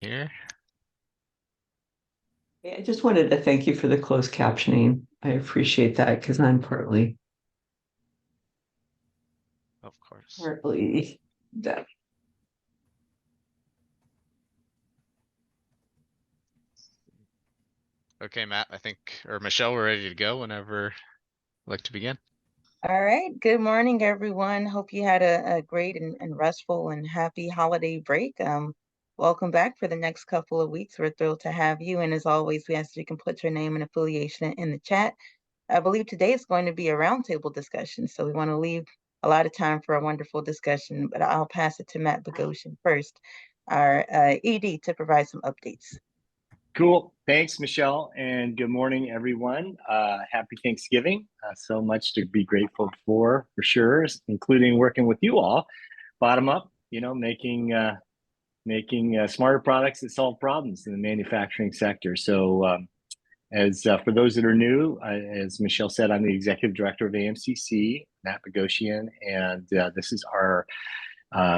here. I just wanted to thank you for the closed captioning. I appreciate that because I'm Of course. partly deaf. Okay, Matt, or Michelle, we're ready to go whenever you'd like to begin. All right. Good morning, everyone. Hope you had a great and restful and happy holiday break. Welcome back for the next couple of weeks. We're thrilled to have you. And as always, we ask you can put your name and affiliation in the chat. I believe today is going to be a roundtable discussion. So we want to leave a lot of time for a wonderful discussion, but I'll pass it to Matt Bogosian first, our ED, to provide some updates. Cool. Thanks, Michelle, and good morning, everyone. Happy Thanksgiving. So much to be grateful for sure, including working with you all, bottom up, making smarter products that solve problems in the manufacturing sector. So as for those that are new, as Michelle said, I'm the Executive Director of AMCC, Matt Bogosian, and this is our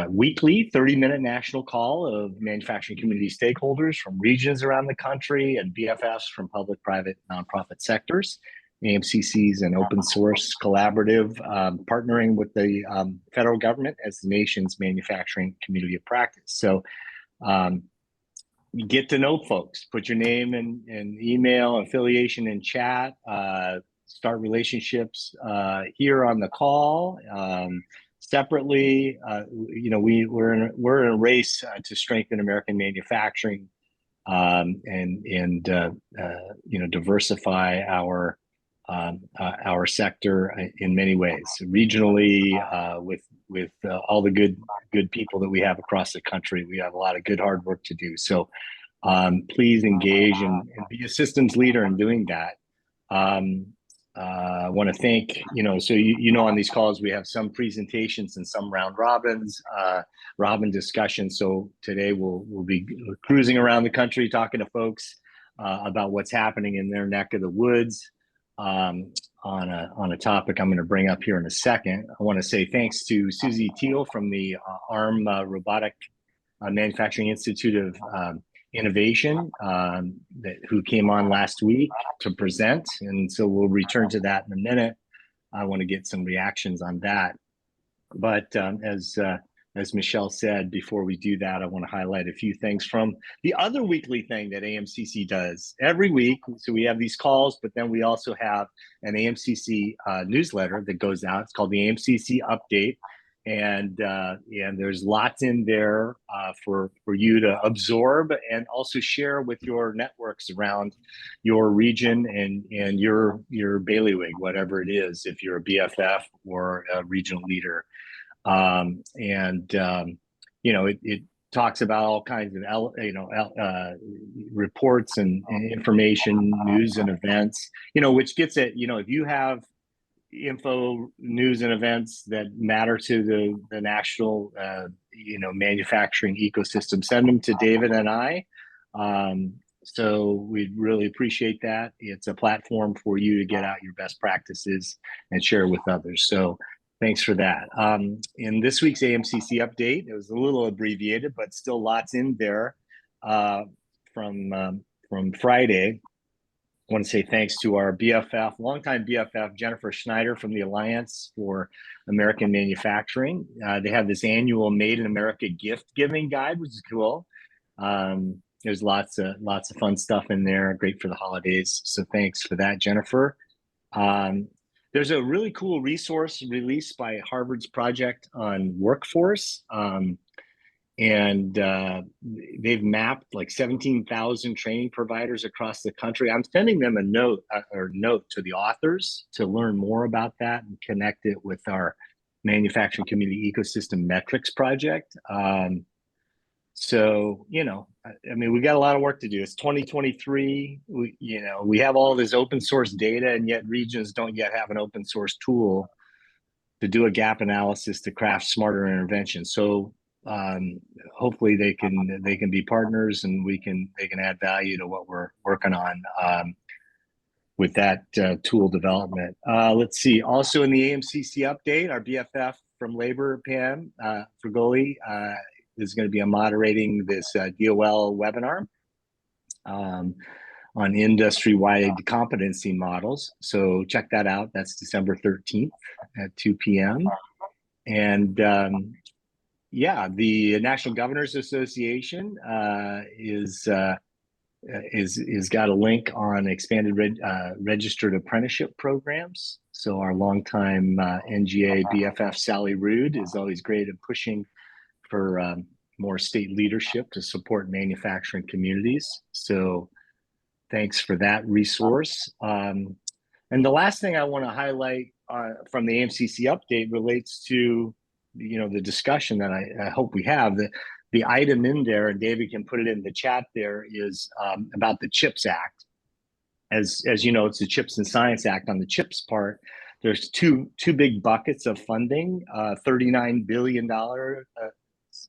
weekly 30-minute national call of manufacturing community stakeholders from regions around the country and BFFs from public, private, nonprofit sectors. AMCC is an open source collaborative partnering with the federal government as the nation's manufacturing community of practice. So you get to know folks, put your name and email, affiliation in chat, start relationships here on the call. Separately, we're in a race to strengthen American manufacturing and diversify our sector in many ways. Regionally, with all the good people that we have across the country, we have a lot of good hard work to do. So please engage and be a systems leader in doing that. I want to thank, on these calls, we have some presentations and some round robin discussions. So today we'll be cruising around the country, talking to folks about what's happening in their neck of the woods on a topic I'm going to bring up here in a second. I want to say thanks to Susie Teal from the ARM Robotic Manufacturing Institute of Innovation who came on last week to present, and so we'll return to that in a minute. I want to get some reactions on that, but as Michelle said, before we do that, I want to highlight a few things from the other weekly thing that AMCC does every week. So we have these calls, but then we also have an AMCC newsletter that goes out. It's called the AMCC Update. And there's lots in there for you to absorb and also share with your networks around your region and your bailiwick, whatever it is, if you're a BFF or a regional leader. It talks about all kinds of reports and information, news and events, which gets it, if you have info, news and events that matter to the national manufacturing ecosystem, send them to David and I. So we'd really appreciate that. It's a platform for you to get out your best practices and share with others. So thanks for that. In this week's AMCC update, it was a little abbreviated, but still lots in there from Friday. I want to say thanks to our BFF, longtime BFF, Jennifer Schneider from the Alliance for American Manufacturing. They have this annual Made in America gift giving guide, which is cool. There's lots of fun stuff in there, great for the holidays. So thanks for that, Jennifer. There's a really cool resource released by Harvard's Project on Workforce. And they've mapped like 17,000 training providers across the country. I'm sending them a note to the authors to learn more about that and connect it with our manufacturing community ecosystem metrics project. So, we got a lot of work to do. It's 2023. We have all this open source data, and yet regions don't yet have an open source tool to do a gap analysis to craft smarter interventions. So hopefully they can be partners, and they can add value to what we're working on with that tool development. Let's see. Also in the AMCC update, our BFF from Labor, Pam Frugoli, is going to be moderating this DOL webinar on industry-wide competency models. So check that out. That's December 13th at 2 p.m. And yeah, the National Governors Association is got a link on expanded registered apprenticeship programs. So our longtime NGA BFF Sally Rude is always great at pushing for more state leadership to support manufacturing communities. So thanks for that resource. And the last thing I want to highlight from the AMCC update relates to, the discussion that I hope we have. The item in there, and David can put it in the chat there, is about the CHIPS Act. As you know, it's the CHIPS and Science Act. On the CHIPS part, there's two big buckets of funding, $39 billion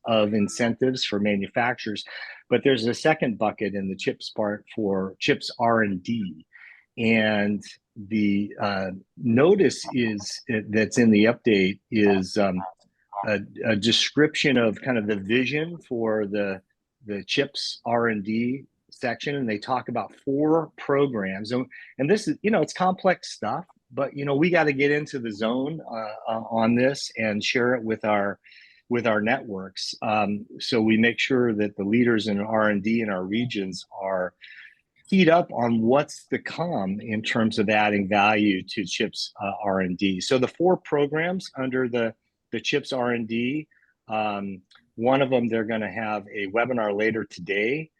of incentives for manufacturers, but there's a second bucket in the CHIPS part for CHIPS R&D. And the notice that's in the update is a description of kind of the vision for the CHIPS R&D section, and they talk about 4 programs. And this is, it's complex stuff, but we got to get into the zone on this and share it with our networks. So we make sure that the leaders in R&D in our regions are keyed up on what's to come in terms of adding value to CHIPS R&D. So the 4 programs under the CHIPS R&D, one of them, they're going to have a webinar later today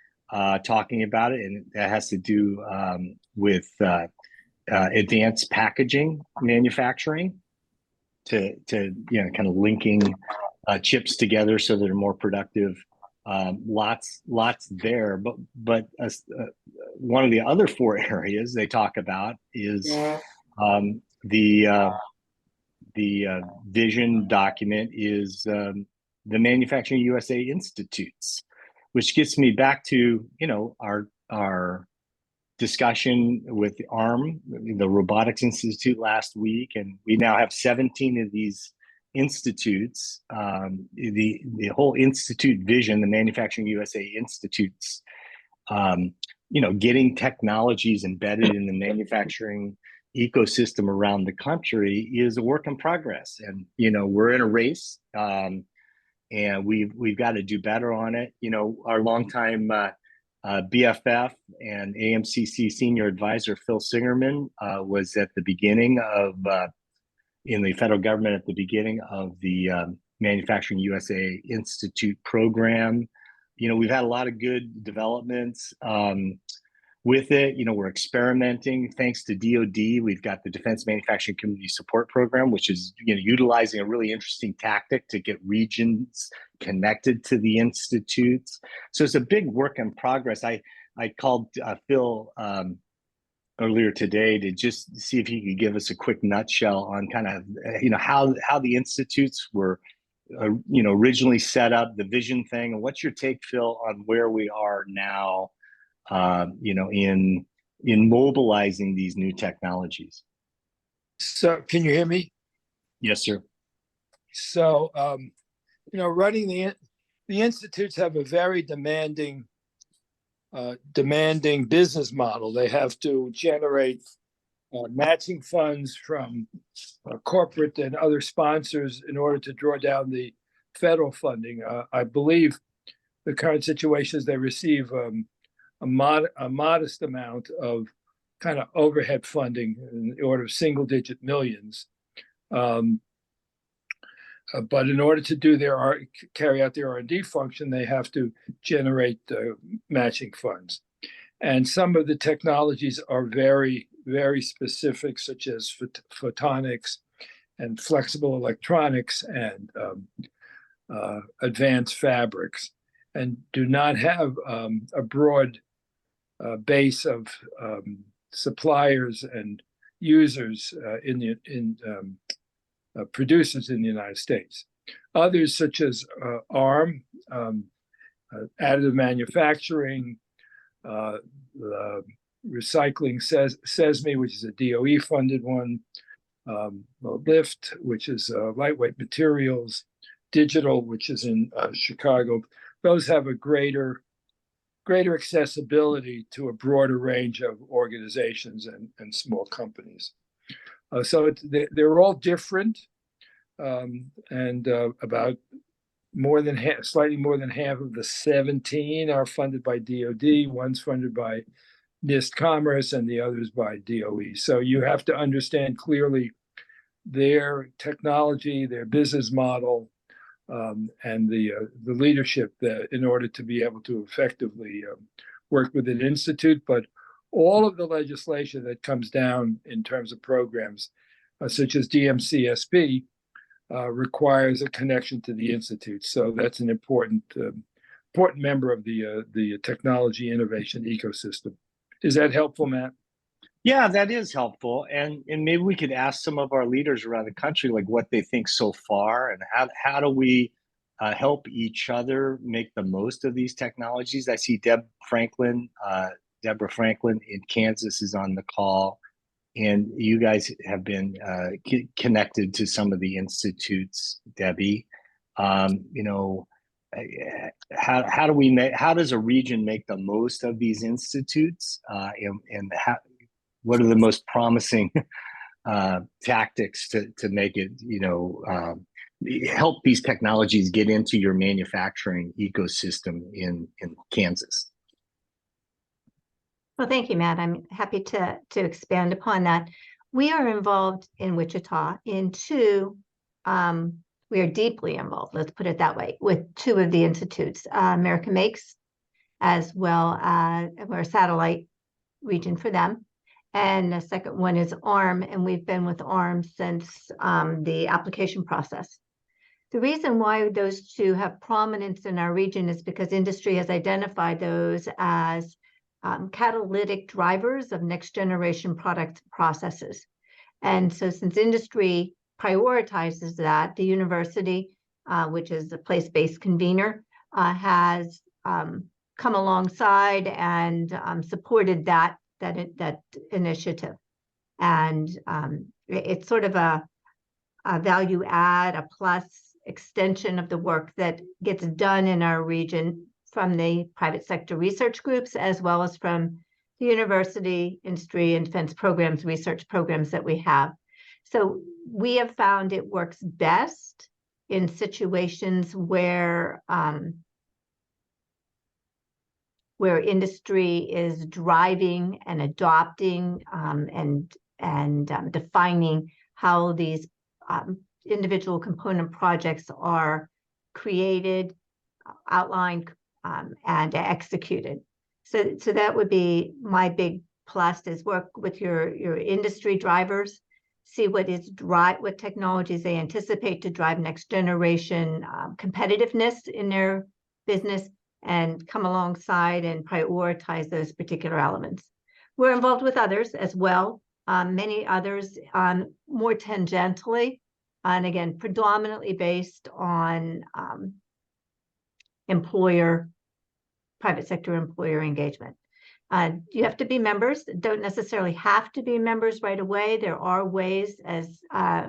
talking about it, and that has to do with advanced packaging manufacturing to kind of linking chips together so they're more productive. Lots there, but one of the other 4 areas they talk about is the vision document is the Manufacturing USA Institutes, which gets me back to our discussion with the ARM, the Robotics Institute, last week, and we now have 17 of these institutes. The whole institute vision, the Manufacturing USA Institutes, getting technologies embedded in the manufacturing ecosystem around the country is a work in progress. And we're in a race, and we've got to do better on it. Our longtime BFF and AMCC senior advisor Phil Singerman was at the beginning of in the federal government at the beginning of the Manufacturing USA Institute program. We've had a lot of good developments with it. We're experimenting. Thanks to DoD, we've got the Defense Manufacturing Community Support Program, which is utilizing a really interesting tactic to get regions connected to the institutes. So it's a big work in progress. I called Phil earlier today to just see if he could give us a quick nutshell on kind of how the institutes were originally set up, the vision thing, and what's your take, Phil, on where we are now in mobilizing these new technologies? So can you hear me? Yes, sir. So running the institutes have a very demanding business model. They have to generate matching funds from corporate and other sponsors in order to draw down the federal funding. I believe the current situation is they receive a modest amount of kind of overhead funding in the order of single-digit millions. But in order to carry out their R&D function, they have to generate matching funds. And some of the technologies are very, very specific, such as photonics and flexible electronics and advanced fabrics, and do not have a broad base of suppliers and users producers in the United States. Others, such as ARM, additive manufacturing, recycling SESME, which is a DOE-funded one, LIFT, which is lightweight materials, Digital, which is in Chicago. Those have a greater accessibility to a broader range of organizations and small companies. So they're all different, and about slightly more than half of the 17 are funded by DoD. One's funded by NIST Commerce, and the others by DOE. So you have to understand clearly their technology, their business model, and the leadership in order to be able to effectively work with an institute. But all of the legislation that comes down in terms of programs, such as DMCSB, requires a connection to the institute. So that's an important member of the technology innovation ecosystem. Is that helpful, Matt? Yeah, that is helpful. And maybe we could ask some of our leaders around the country, like what they think so far, and how do we help each other make the most of these technologies. I see Deborah Franklin in Kansas is on the call, and you guys have been connected to some of the institutes, Debbie. You know, how does a region make the most of these institutes, and what are the most promising tactics to make it, help these technologies get into your manufacturing ecosystem in Kansas? Well, thank you, Matt. I'm happy to expand upon that. We are involved in Wichita we are deeply involved, let's put it that way, with two of the institutes, America Makes, as well as we're a satellite region for them. And the second one is ARM, and we've been with ARM since the application process. The reason why those two have prominence in our region is because industry has identified those as catalytic drivers of next generation product processes. And so since industry prioritizes that, the university, which is a place-based convener, has come alongside and supported that initiative. And it's sort of a value add, a plus extension of the work that gets done in our region from the private sector research groups, as well as from the university, industry, and defense programs, research programs that we have. So we have found it works best in situations where industry is driving and adopting and defining how these individual component projects are created, outlined, and executed. So that would be my big plus, is work with your industry drivers, see what technologies they anticipate to drive next generation competitiveness in their business, and come alongside and prioritize those particular elements. We're involved with others as well, many others more tangentially, and again, predominantly based on private sector employer engagement. You have to be members, don't necessarily have to be members right away. There are ways, as Mr.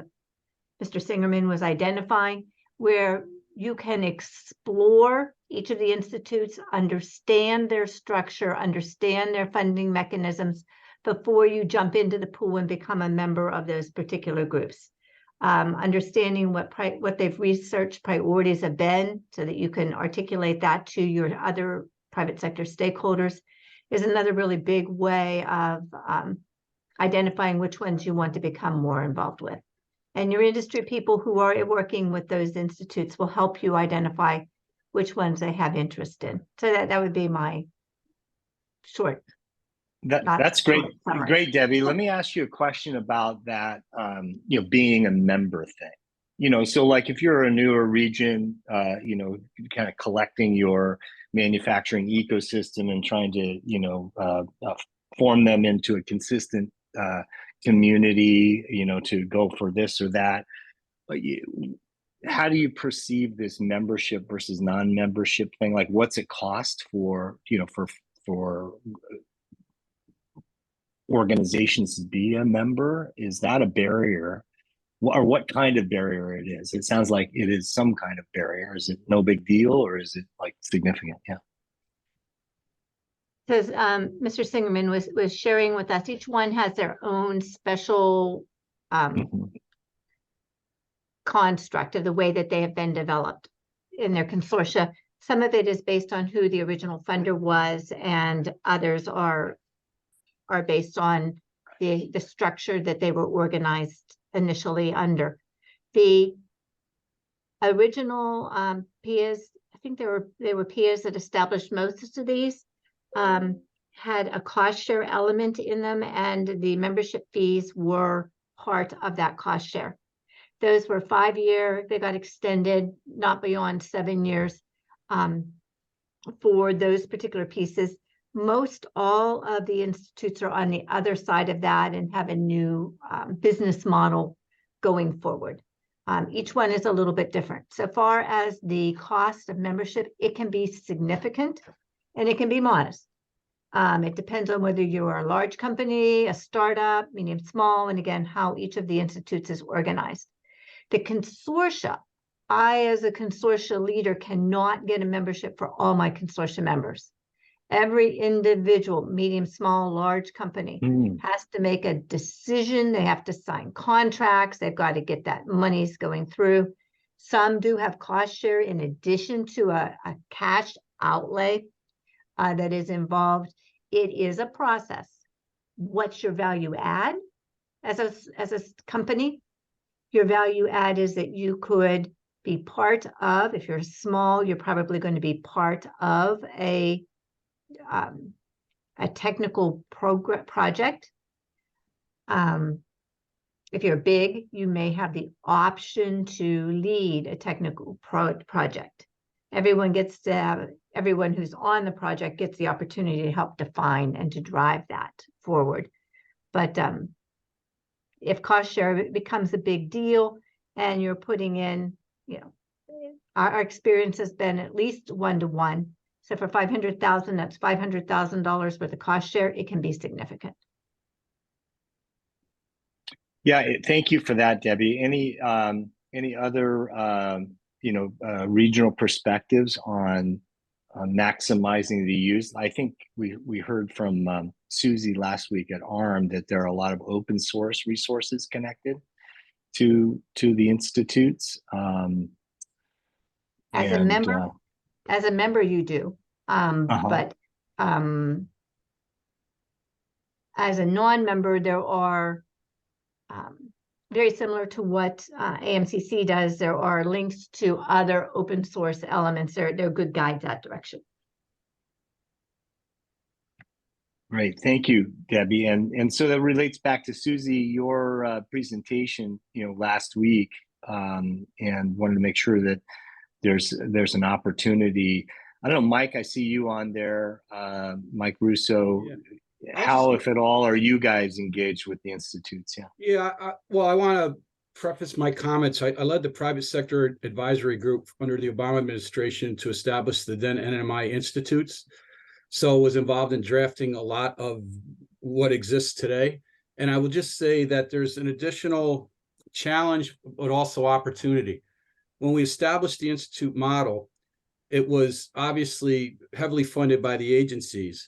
Singerman was identifying, where you can explore each of the institutes, understand their structure, understand their funding mechanisms before you jump into the pool and become a member of those particular groups. Understanding what they've researched priorities have been, so that you can articulate that to your other private sector stakeholders, is another really big way of identifying which ones you want to become more involved with. And your industry people who are working with those institutes will help you identify which ones they have interest in. So that would be my short. That's great. Great, Debbie. Let me ask you a question about that, being a member thing. So like if you're a newer region, kind of collecting your manufacturing ecosystem and trying to, form them into a consistent community, to go for this or that. How do you perceive this membership versus non-membership thing? Like, what's it cost for organizations to be a member? Is that a barrier? or what kind of barrier it is. It sounds like it is some kind of barrier. Is it no big deal, or is it like significant? Yeah. Because Mr. Singerman was sharing with us, each one has their own special Mhm. construct of the way that they have been developed in their consortia. Some of it is based on who the original funder was, and others are based on the structure that they were organized initially under. The original peers, I think they were peers that established most of these, had a cost share element in them, and the membership fees were part of that cost share. Those were 5-year, they got extended, not beyond 7 years for those particular pieces. Most all of the institutes are on the other side of that and have a new business model going forward. Each one is a little bit different. So far as the cost of membership, it can be significant and it can be modest. It depends on whether you are a large company, a startup, medium, small, and again, how each of the institutes is organized. The consortia, I as a consortia leader cannot get a membership for all my consortia members. Every individual, medium, small, large company has to make a decision. They have to sign contracts. They've got to get that money's going through. Some do have cost share in addition to a cash outlay that is involved. It is a process. What's your value add as a company? Your value add is that you could be part of, if you're small, you're probably going to be part of a technical project. If you're big, you may have the option to lead a technical project. Everyone who's on the project gets the opportunity to help define and to drive that forward. But if cost share becomes a big deal and you're putting in, our experience has been at least 1-to-1. So for 500,000, that's $500,000 worth of cost share. It can be significant. Yeah, thank you for that, Debbie. Any other regional perspectives on maximizing the use? I think we heard from Susie last week at ARM that there are a lot of open source resources connected to the institutes. As a member, you do. But as a non-member, there are very similar to what AMCC does. There are links to other open source elements. They're good guides that direction. Great, thank you, Debbie. And so that relates back to Susie, your presentation, last week, and wanted to make sure that there's an opportunity. I don't know, Mike, I see you on there, Mike Russo. Yeah. How, if at all, are you guys engaged with the institutes? Well, I want to preface my comments. I led the private sector advisory group under the Obama administration to establish the then NMI institutes. So was involved in drafting a lot of what exists today. And I will just say that there's an additional challenge, but also opportunity. When we established the institute model, it was obviously heavily funded by the agencies,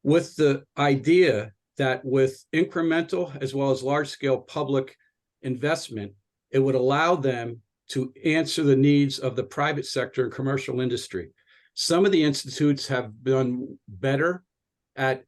with the idea that with incremental as well as large-scale public investment, it would allow them to answer the needs of the private sector and commercial industry. Some of the institutes have done better at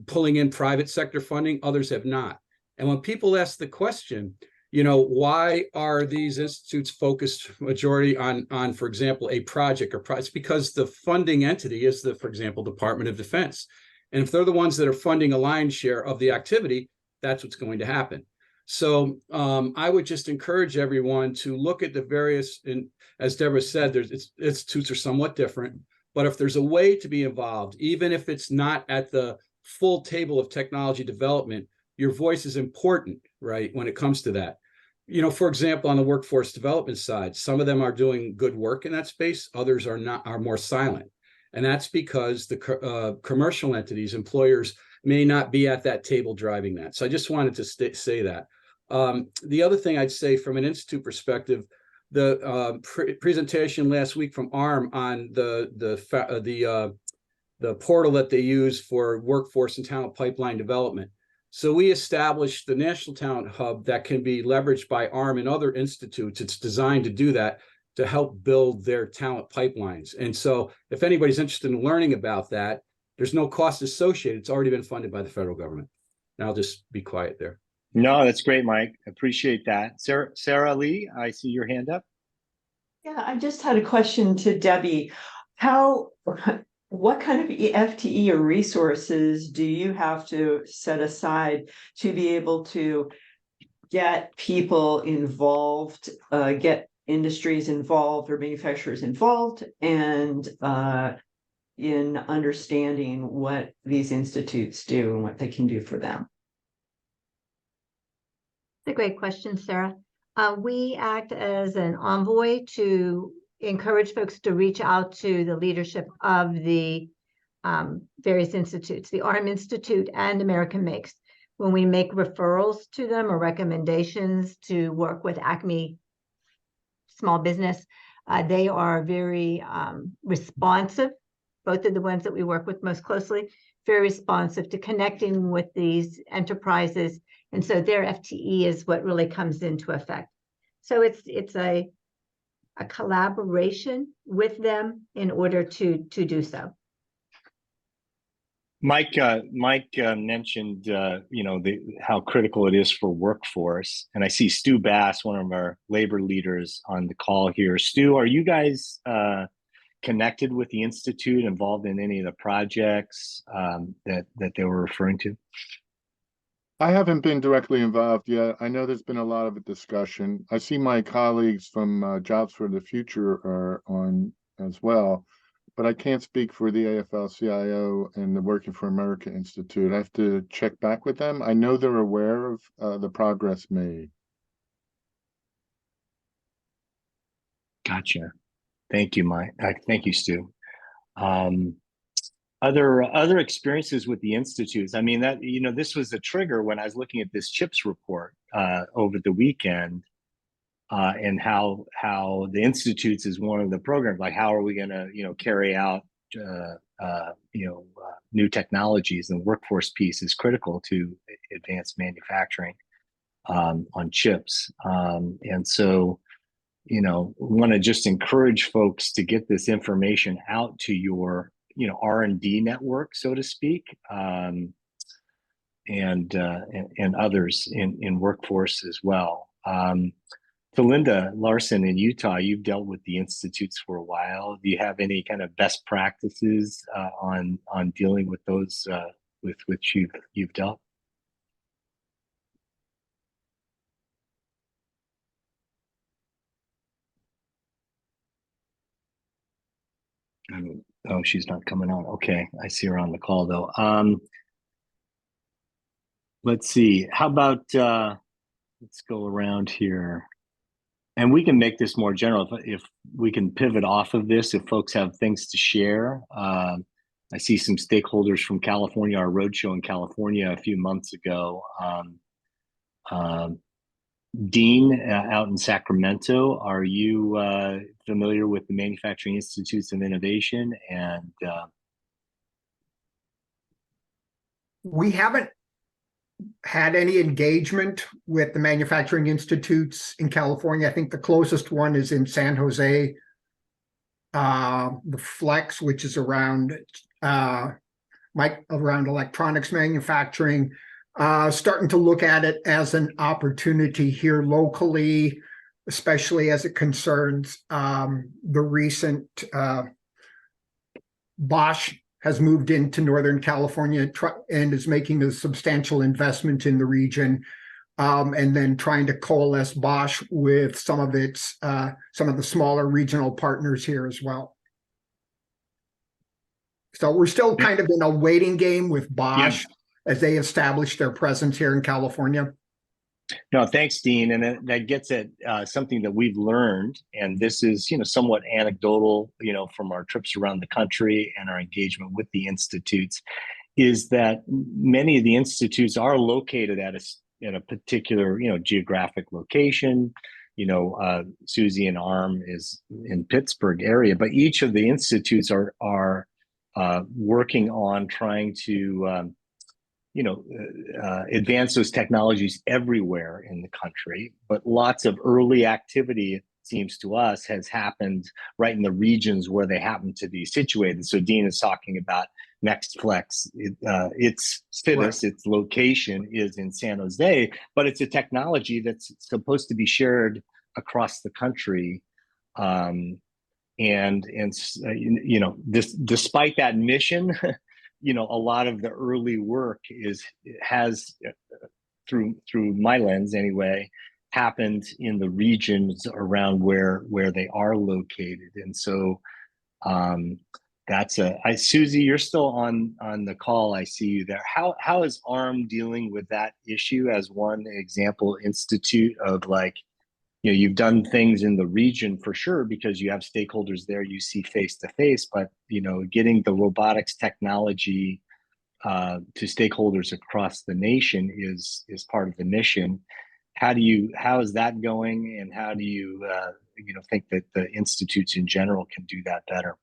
pulling in private sector funding, others have not. And when people ask the question, why are these institutes focused majority on, for example, a project or it's because the funding entity is for example, Department of Defense. And if they're the ones that are funding a lion's share of the activity, that's what's going to happen. So I would just encourage everyone to look at the various, and as Deborah said, institutes are somewhat different, but if there's a way to be involved, even if it's not at the full table of technology development, your voice is important, right, when it comes to that. For example, on the workforce development side, some of them are doing good work in that space, others are more silent. And that's because the commercial entities, employers, may not be at that table driving that. So I just wanted to say that. The other thing I'd say from an institute perspective, the presentation last week from ARM on the portal that they use for workforce and talent pipeline development. So we established the National Talent Hub that can be leveraged by ARM and other institutes. It's designed to do that, to help build their talent pipelines. And so if anybody's interested in learning about that, there's no cost associated. It's already been funded by the federal government. And I'll just be quiet there. No, that's great, Mike. Appreciate that. Sarah Lee, I see your hand up. Yeah, I just had a question to Debbie. What kind of FTE or resources do you have to set aside to be able to get people involved, get industries involved or manufacturers involved, and in understanding what these institutes do and what they can do for them? It's a great question, Sarah. We act as an envoy to encourage folks to reach out to the leadership of the various institutes, the ARM Institute and American Makes. When we make referrals to them or recommendations to work with Acme Small Business, they are very responsive. Both of the ones that we work with most closely, very responsive to connecting with these enterprises. And so their FTE is what really comes into effect. So it's a collaboration with them in order to do so. Mike mentioned how critical it is for workforce, and I see Stu Bass, one of our labor leaders, on the call here. Stu, are you guys connected with the institute, involved in any of the projects that they were referring to? I haven't been directly involved yet. I know there's been a lot of a discussion. I see my colleagues from Jobs for the Future are on as well, but I can't speak for the AFL-CIO and the Working for America Institute. I have to check back with them. I know they're aware of the progress made. Gotcha. Thank you, Mike. Thank you, Stu. Other experiences with the institutes. I mean, that, this was a trigger when I was looking at this CHIPS report over the weekend, and how the institutes is one of the programs. Like, how are we going to carry out new technologies? And the workforce piece is critical to advanced manufacturing on chips. And so, want to just encourage folks to get this information out to your R&D network, so to speak, and others in workforce as well. To Linda Larson in Utah, you've dealt with the institutes for a while. Do you have any kind of best practices on dealing with those with which you've dealt? Oh, she's not coming on. Okay, I see her on the call though. Let's see. How about let's go around here, and we can make this more general if we can pivot off of this. If folks have things to share, I see some stakeholders from California. Our roadshow in California a few months ago. Dean, out in Sacramento, are you familiar with the Manufacturing Institutes of Innovation? And we haven't had any engagement with the Manufacturing Institutes in California. I think the closest one is in San Jose, the Flex, which is around electronics manufacturing. Starting to look at it as an opportunity here locally, especially as it concerns the recent Bosch has moved into Northern California and is making a substantial investment in the region, and then trying to coalesce Bosch with some of the smaller regional partners here as well. So we're still kind of in a waiting game with Bosch as they establish their presence here in California. No, thanks, Dean. And that gets at something that we've learned, and this is, somewhat anecdotal, from our trips around the country and our engagement with the institutes, is that many of the institutes are located at in a particular, geographic location. Susie and ARM is in Pittsburgh area, but each of the institutes are working on trying to advance those technologies everywhere in the country. But lots of early activity, it seems to us, has happened right in the regions where they happen to be situated. So Dean is talking about NextFlex. Its status, Right. its location is in San Jose, but it's a technology that's supposed to be shared across the country. Despite that mission, a lot of the early work has through my lens anyway, happened in the regions around where they are located. And so Susie, you're still on the call. I see you there. How is ARM dealing with that issue as one example institute of, like, you've done things in the region for sure because you have stakeholders there you see face to face, but getting the robotics technology to stakeholders across the nation is part of the mission. How is that going, and how do you think that the institutes in general can do that better?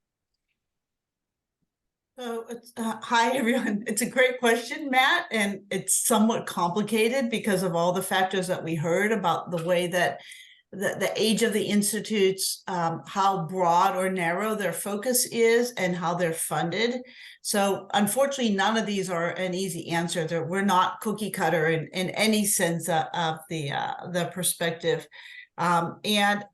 So, hi everyone. It's a great question, Matt, and it's somewhat complicated because of all the factors that we heard about the way that the age of the institutes, how broad or narrow their focus is, and how they're funded. So unfortunately, none of these are an easy answer. We're not cookie cutter in any sense of the perspective. And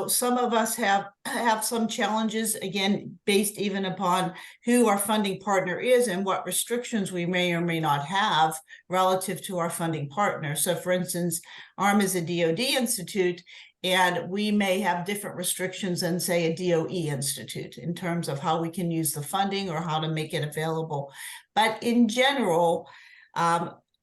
some of us have some challenges, again, based even upon who our funding partner is and what restrictions we may or may not have relative to our funding partner. So for instance, ARM is a DoD institute, and we may have different restrictions than, say, a DOE institute in terms of how we can use the funding or how to make it available. But in general,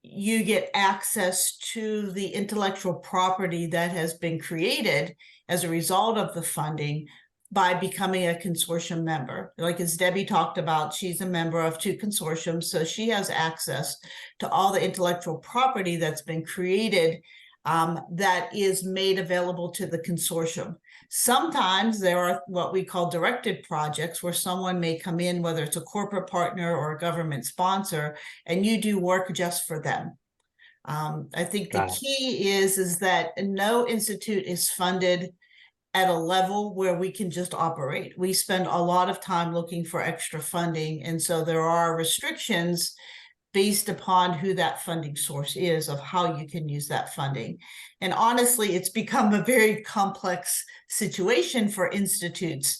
you get access to the intellectual property that has been created as a result of the funding by becoming a consortium member. Like as Debbie talked about, she's a member of 2 consortiums, so she has access to all the intellectual property that's been created that is made available to the consortium. Sometimes there are what we call directed projects where someone may come in, whether it's a corporate partner or a government sponsor, and you do work just for them. I think the key is that no institute is funded at a level where we can just operate. We spend a lot of time looking for extra funding, and so there are restrictions based upon who that funding source is, of how you can use that funding. And honestly, it's become a very complex situation for institutes.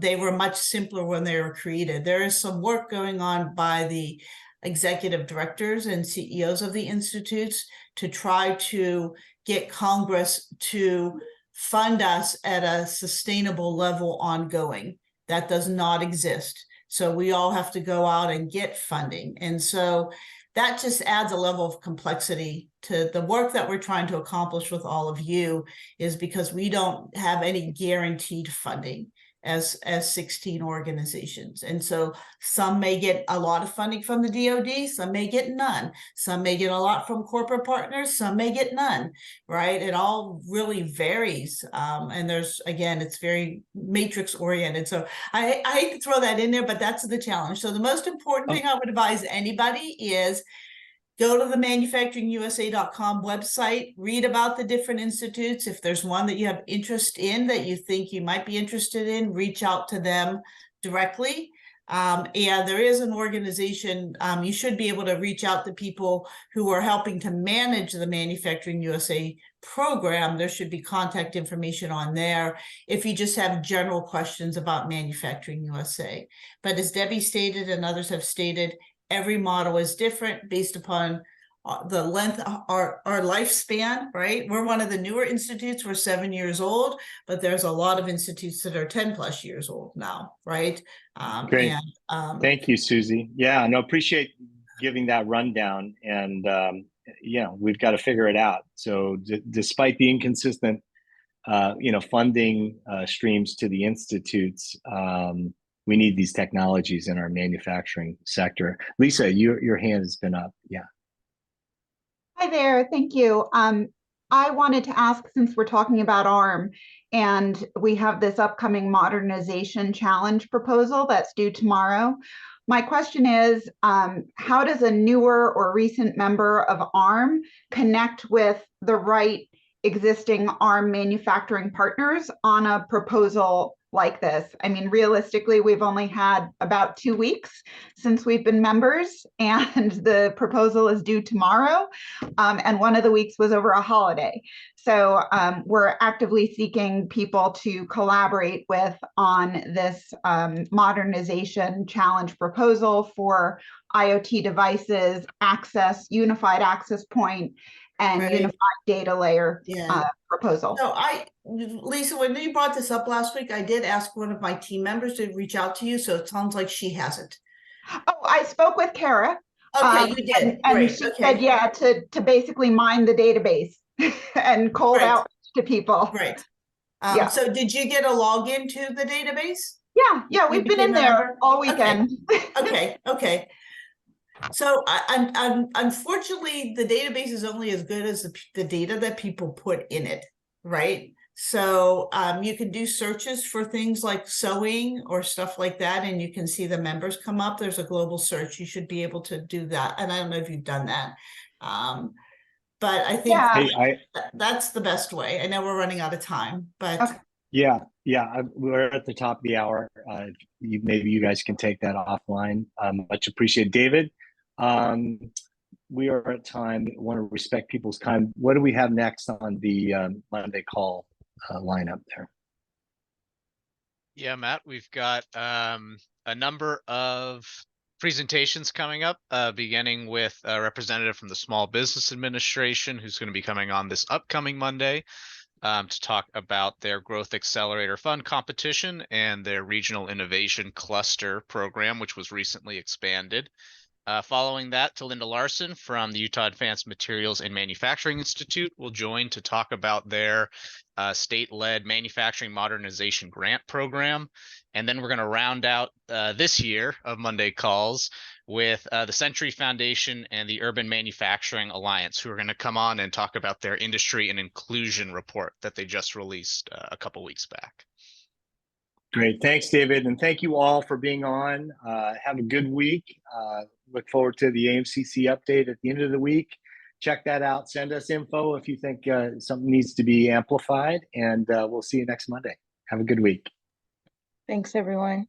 They were much simpler when they were created. There is some work going on by the executive directors and CEOs of the institutes to try to get Congress to fund us at a sustainable level ongoing. That does not exist. So we all have to go out and get funding. And so that just adds a level of complexity to the work that we're trying to accomplish with all of you, is because we don't have any guaranteed funding as 16 organizations. And so some may get a lot of funding from the DoD, some may get none. Some may get a lot from corporate partners, some may get none, right? It all really varies. And there's, again, it's very matrix oriented. So I hate to throw that in there, but that's the challenge. So the most important thing I would advise anybody is go to the manufacturingusa.com website, read about the different institutes. If there's one that you have interest in, that you think you might be interested in, reach out to them directly. And there is an organization, you should be able to reach out to people who are helping to manage the Manufacturing USA program. There should be contact information on there if you just have general questions about Manufacturing USA. But as Debbie stated and others have stated, every model is different based upon the length, our lifespan, right? We're one of the newer institutes. We're 7 years old, but there's a lot of institutes that are 10 plus years old now, right? Great. Thank you, Susie. Yeah, no, appreciate giving that rundown. And we've got to figure it out. So despite the inconsistent, funding streams to the institutes, we need these technologies in our manufacturing sector. Lisa, your hand has been up. Yeah. Hi there, thank you. I wanted to ask, since we're talking about ARM and we have this upcoming modernization challenge proposal that's due tomorrow. My question is, how does a newer or recent member of ARM connect with the right existing ARM manufacturing partners on a proposal like this? I mean, realistically, we've only had about 2 weeks since we've been members, and the proposal is due tomorrow. And one of the weeks was over a holiday. So we're actively seeking people to collaborate with on this modernization challenge proposal for IoT devices, access, unified access point, and Right. unified data layer Yeah. proposal. So Lisa, when you brought this up last week, I did ask one of my team members to reach out to you. So it sounds like she hasn't. Oh, I spoke with Kara. Okay, you did. And Great. she Okay. said, yeah, to basically mine the database and cold Right. out to people. Right. Yeah. So did you get a login to the database? Yeah, we've been in there all weekend. Okay. So unfortunately, the database is only as good as the data that people put in it, right? So you can do searches for things like sewing or stuff like that, and you can see the members come up. There's a global search. You should be able to do that. And I don't know if you've done that. But I think that's the best way. I know we're running out of time, but Okay. Yeah, we're at the top of the hour. Maybe you guys can take that offline. Much appreciated, David. We are at time. I want to respect people's time. What do we have next on the Monday call lineup there? Yeah, Matt, we've got a number of presentations coming up, beginning with a representative from the Small Business Administration who's going to be coming on this upcoming Monday to talk about their Growth Accelerator Fund competition and their Regional Innovation Cluster program, which was recently expanded. Following that, Linda Larson from the Utah Advanced Materials and Manufacturing Institute will join to talk about their state-led manufacturing modernization grant program. And then we're going to round out this year of Monday calls with the Century Foundation and the Urban Manufacturing Alliance, who are going to come on and talk about their industry and inclusion report that they just released a couple weeks back. Great. Thanks, David. And thank you all for being on. Have a good week. Look forward to the AMCC update at the end of the week. Check that out. Send us info if you think something needs to be amplified. And we'll see you next Monday. Have a good week. Thanks, everyone.